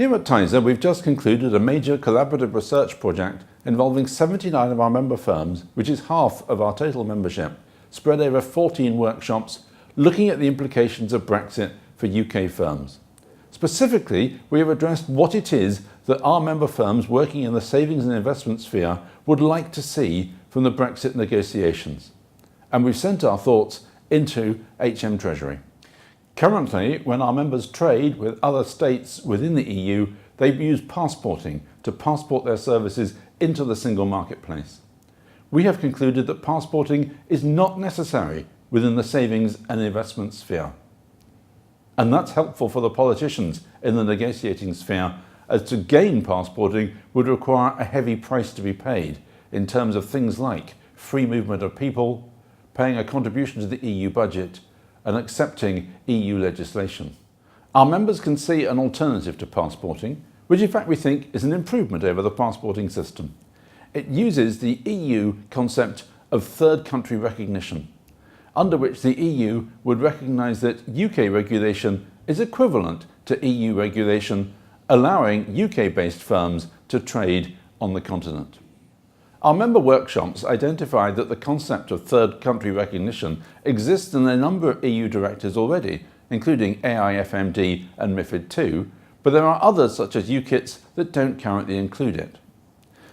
Here at TISA, we've just concluded a major collaborative research project involving 79 of our member firms, which is half of our total membership, spread over 14 workshops looking at the implications of Brexit for UK firms. Specifically, we have addressed what it is that our member firms working in the savings and investment sphere would like to see from the Brexit negotiations. And we've sent our thoughts into HM Treasury. Currently, when our members trade with other states within the EU, they use passporting to passport their services into the single marketplace. We have concluded that passporting is not necessary within the savings and investment sphere. And that's helpful for the politicians in the negotiating sphere, as to gain passporting would require a heavy price to be paid in terms of things like free movement of people, paying a contribution to the EU budget, and accepting EU legislation. Our members can see an alternative to passporting, which in fact we think is an improvement over the passporting system. It uses the EU concept of third country recognition, under which the EU would recognise that UK regulation is equivalent to EU regulation, allowing UK-based firms to trade on the continent. Our member workshops identified that the concept of third country recognition exists in a number of EU directives already, including AIFMD and MiFID II, but there are others such as UCITS that don't currently include it.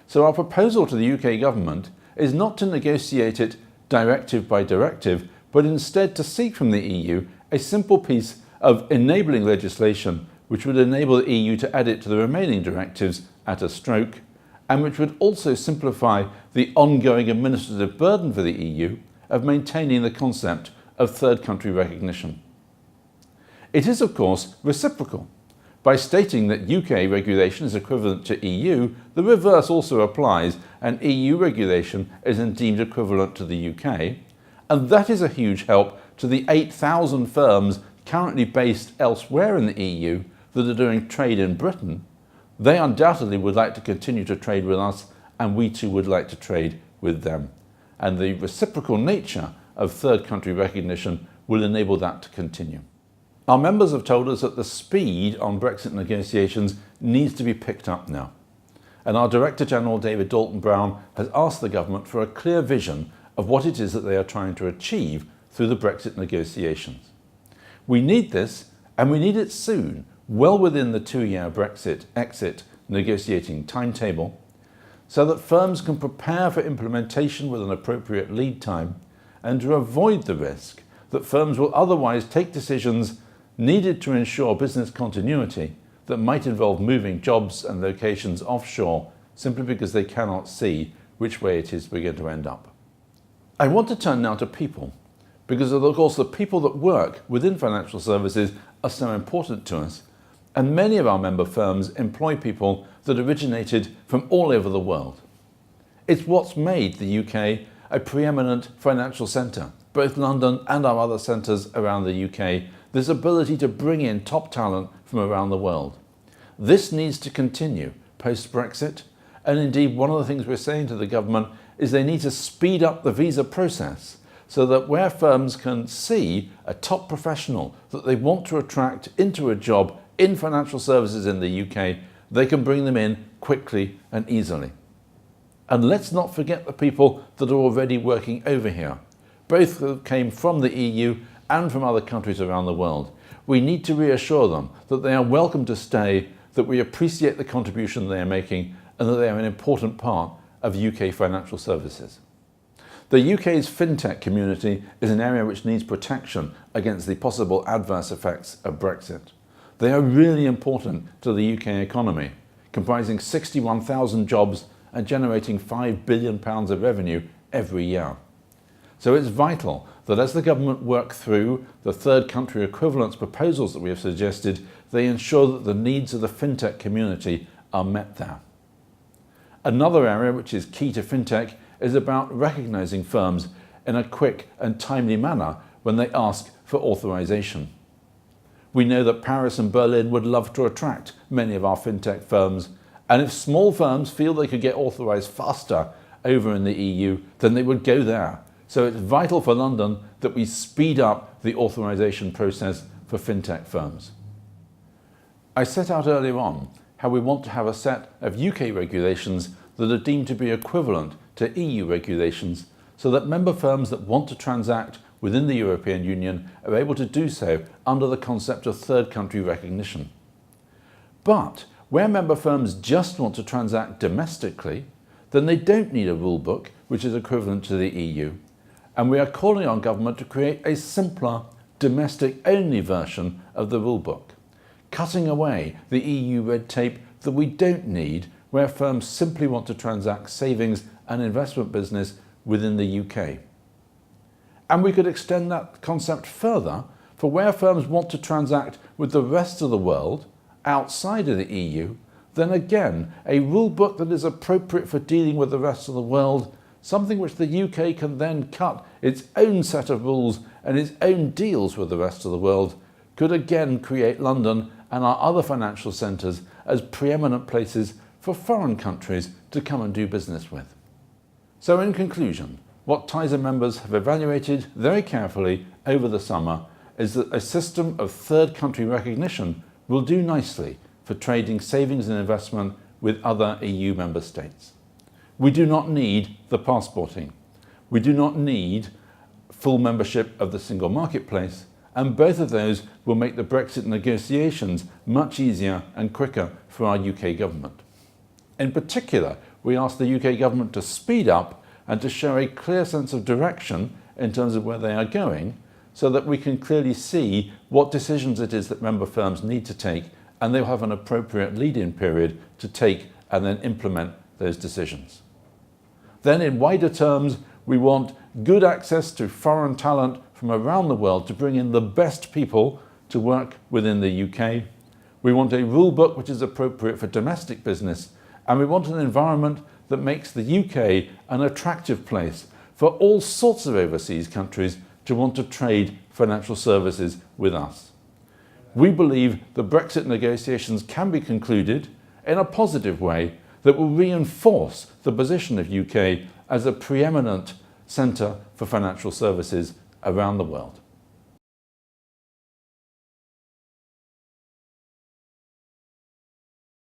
So our proposal to the UK government is not to negotiate it directive by directive, but instead to seek from the EU a simple piece of enabling legislation which would enable the EU to add it to the remaining directives at a stroke, and which would also simplify the ongoing administrative burden for the EU of maintaining the concept of third country recognition. It is, of course, reciprocal. By stating that UK regulation is equivalent to EU, the reverse also applies, and EU regulation is indeed equivalent to the UK, and that is a huge help to the 8,000 firms currently based elsewhere in the EU that are doing trade in Britain. They undoubtedly would like to continue to trade with us, and we too would like to trade with them. And the reciprocal nature of third country recognition will enable that to continue. Our members have told us that the speed on Brexit negotiations needs to be picked up now. And our Director General, David Dalton-Brown, has asked the government for a clear vision of what it is that they are trying to achieve through the Brexit negotiations. We need this, and we need it soon, well within the 2-year Brexit exit negotiating timetable, so that firms can prepare for implementation with an appropriate lead time, and to avoid the risk that firms will otherwise take decisions needed to ensure business continuity that might involve moving jobs and locations offshore simply because they cannot see which way it is we're going to end up. I want to turn now to people, because of course the people that work within financial services are so important to us. And many of our member firms employ people that originated from all over the world. It's what's made the UK a preeminent financial centre, both London and our other centres around the UK, this ability to bring in top talent from around the world. This needs to continue post-Brexit, and indeed one of the things we're saying to the government is they need to speed up the visa process so that where firms can see a top professional that they want to attract into a job in financial services in the UK, they can bring them in quickly and easily. And let's not forget the people that are already working over here, both who came from the EU and from other countries around the world. We need to reassure them that they are welcome to stay, that we appreciate the contribution they are making, and that they are an important part of UK financial services. The UK's fintech community is an area which needs protection against the possible adverse effects of Brexit. They are really important to the UK economy, comprising 61,000 jobs and generating £5 billion of revenue every year. So it's vital that as the government work through the third country equivalence proposals that we have suggested, they ensure that the needs of the fintech community are met there. Another area which is key to fintech is about recognising firms in a quick and timely manner when they ask for authorisation. We know that Paris and Berlin would love to attract many of our fintech firms, and if small firms feel they could get authorised faster over in the EU, then they would go there. So it's vital for London that we speed up the authorisation process for fintech firms. I set out earlier on how we want to have a set of UK regulations that are deemed to be equivalent to EU regulations, so that member firms that want to transact within the European Union are able to do so under the concept of third country recognition. But where member firms just want to transact domestically, then they don't need a rule book which is equivalent to the EU, and we are calling on government to create a simpler, domestic-only version of the rule book, cutting away the EU red tape that we don't need where firms simply want to transact savings and investment business within the UK. And we could extend that concept further for where firms want to transact with the rest of the world outside of the EU, then again, a rule book that is appropriate for dealing with the rest of the world, something which the UK can then cut its own set of rules and its own deals with the rest of the world, could again create London and our other financial centres as preeminent places for foreign countries to come and do business with. So in conclusion, what TISA members have evaluated very carefully over the summer is that a system of third country recognition will do nicely for trading savings and investment with other EU member states. We do not need the passporting. We do not need full membership of the single marketplace, and both of those will make the Brexit negotiations much easier and quicker for our UK government. In particular, we ask the UK government to speed up and to show a clear sense of direction in terms of where they are going, so that we can clearly see what decisions it is that member firms need to take, and they'll have an appropriate lead-in period to take and then implement those decisions. Then in wider terms, we want good access to foreign talent from around the world to bring in the best people to work within the UK. We want a rule book which is appropriate for domestic business, and we want an environment that makes the UK an attractive place for all sorts of overseas countries to want to trade financial services with us. We believe the Brexit negotiations can be concluded in a positive way that will reinforce the position of UK as a preeminent centre for financial services around the world.